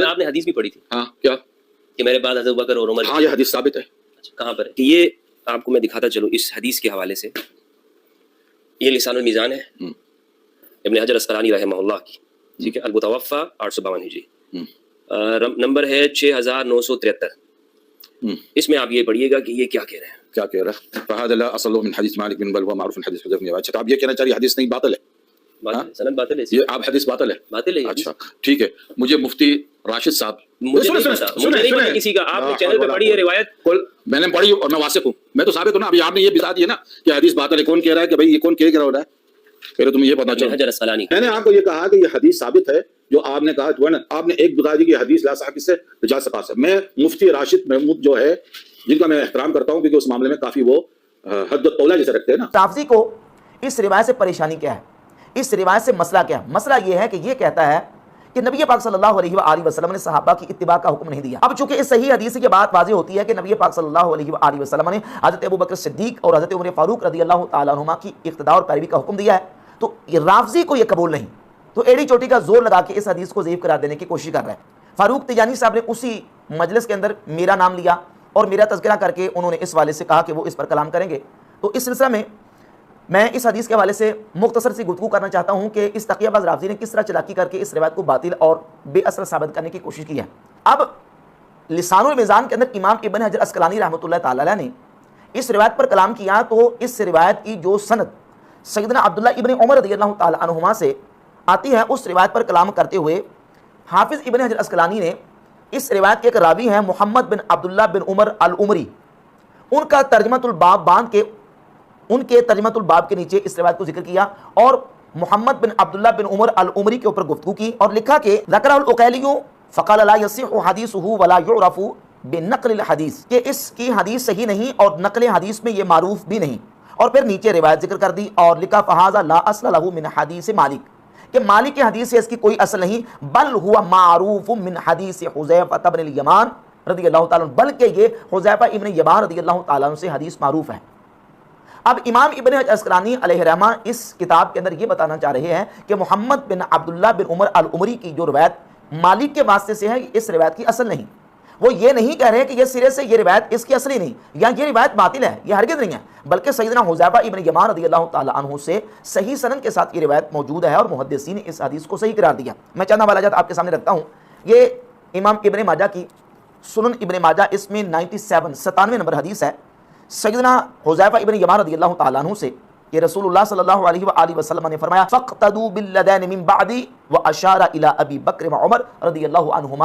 آپ نے حدیث بھی پڑھی تھی ہاں کیا کہ میرے بعد حضرت بکر اور عمر. ہاں یہ حدیث ثابت ہے. کہاں پر ہے؟ کہ یہ آپ کو میں دکھاتا چلوں اس حدیث کے حوالے سے. یہ لسان المیزان ہے ابن حجر اسقلانی رحمہ اللہ کی، ٹھیک ہے، المتوفی 852 ہجری، نمبر ہے 6973. اس میں آپ یہ پڑھیے گا کہ یہ کیا کہہ رہے ہیں. کیا کہہ رہا ہے؟ فہذا لا اصل له من حدیث مالک بن بل هو معروف حدیث حذیفہ بن یمان. اچھا آپ یہ کہنا چاہ رہے حدیث نہیں باطل ہے؟ سند باطل ہے، یہ آپ حدیث باطل ہے؟ باطل ہے. اچھا ٹھیک ہے. مجھے مفتی راشد صاحب مجھے نہیں پتا، مجھے نہیں پتا کسی کا. آپ نے چینل پہ پڑھی ہے روایت؟ میں نے پڑھی اور میں واثق ہوں. میں تو ثابت ہوں نا. ابھی آپ نے یہ بتا دیا نا کہ حدیث باطل ہے. کون کہہ رہا ہے کہ بھائی یہ کون کہہ رہا ہے؟ پہلے تمہیں یہ پتا چلے. حجر اسقلانی. میں نے آپ کو یہ کہا کہ یہ حدیث ثابت ہے جو آپ نے کہا جو ہے نا. آپ نے ایک بتا دی کہ حدیث لا صح سے رجال ثقات سے. میں مفتی راشد محمود جو ہے جن کا میں احترام کرتا ہوں کیونکہ اس معاملے میں کافی وہ حد و تولا جیسے رکھتے ہیں نا. رافضی کو اس روایت سے پریشانی کیا ہے؟ اس روایت سے مسئلہ کیا ہے؟ مسئلہ یہ ہے کہ یہ کہتا ہے کہ نبی پاک صلی اللہ علیہ وآلہ وسلم نے صحابہ کی اتباع کا حکم نہیں دیا. اب چونکہ اس صحیح حدیث کی بات واضح ہوتی ہے کہ نبی پاک صلی اللہ علیہ وآلہ وسلم نے حضرت ابوبکر صدیق اور حضرت عمر فاروق رضی اللہ تعالیٰ عنہما کی اقتداء اور پیروی کا حکم دیا ہے، تو رافضی کو یہ قبول نہیں. تو ایڑی چوٹی کا زور لگا کے اس حدیث کو ضعیف قرار دینے کی کوشش کر رہے ہیں. فاروق تجانی صاحب نے اسی مجلس کے اندر میرا نام لیا اور میرا تذکرہ کر کے انہوں نے اس والے سے کہا کہ وہ اس پر کلام کریں گے. تو اس سلسلہ میں میں اس حدیث کے حوالے سے مختصر سی گفتگو کرنا چاہتا ہوں کہ اس تقیہ باز رافضی نے کس طرح چلاکی کر کے اس روایت کو باطل اور بے اثر ثابت کرنے کی کوشش کی ہے. اب لسان المیزان کے اندر امام ابن حجر اسقلانی رحمۃ اللہ تعالی علیہ نے اس روایت پر کلام کیا تو اس روایت کی جو سند سیدنا عبداللہ ابن عمر رضی اللہ تعالی عنہما سے آتی ہے اس روایت پر کلام کرتے ہوئے حافظ ابن حجر اسقلانی نے اس روایت کے ایک راوی ہیں محمد بن عبداللہ بن عمر العمری، ان کا ترجمۃ الباب باندھ کے ان کے ترجمۃ الباب کے نیچے اس روایت کو ذکر کیا اور محمد بن عبداللہ بن عمر العمری کے اوپر گفتگو کی اور لکھا کہ ذکر العقیلی فقال لا يصح حدیثہ ولا يعرف بنقل الحدیث، کہ اس کی حدیث صحیح نہیں اور نقل حدیث میں یہ معروف بھی نہیں. اور پھر نیچے روایت ذکر کر دی اور لکھا فہذا لا اصل له من حدیث مالک، کہ مالک کی حدیث سے اس کی کوئی اصل نہیں، بل ہوا معروف من حدیث حذیفہ بن الیمان رضی اللہ تعالیٰ عنہ، بلکہ یہ حذیفہ ابن یمان رضی اللہ تعالیٰ عنہ سے حدیث معروف ہے. اب امام ابن حجر اسقلانی علیہ رحمہ اس کتاب کے اندر یہ بتانا چاہ رہے ہیں کہ محمد بن عبداللہ بن عمر العمری کی جو روایت مالک کے واسطے سے ہے اس روایت کی اصل نہیں. وہ یہ نہیں کہہ رہے کہ یہ سرے سے یہ روایت اس کی اصلی نہیں یا یہ روایت باطل ہے، یہ ہرگز نہیں ہے، بلکہ سیدنا حذیفہ ابن یمان رضی اللہ تعالیٰ عنہ سے صحیح سند کے ساتھ یہ روایت موجود ہے اور محدثین نے اس حدیث کو صحیح قرار دیا. میں چند حوالات آپ کے سامنے رکھتا ہوں. یہ امام ابن ماجہ کی سنن ابن ماجہ، اس میں 97 نمبر حدیث ہے. سیدنا حذیفہ ابن یمان رضی اللہ تعالیٰ عنہ سے کہ رسول اللہ صلی اللہ علیہ وآلہ وسلم نے فرمایا فاقتدوا باللذین من بعدی واشار الی ابی بکر و عمر رضی اللہ عنہما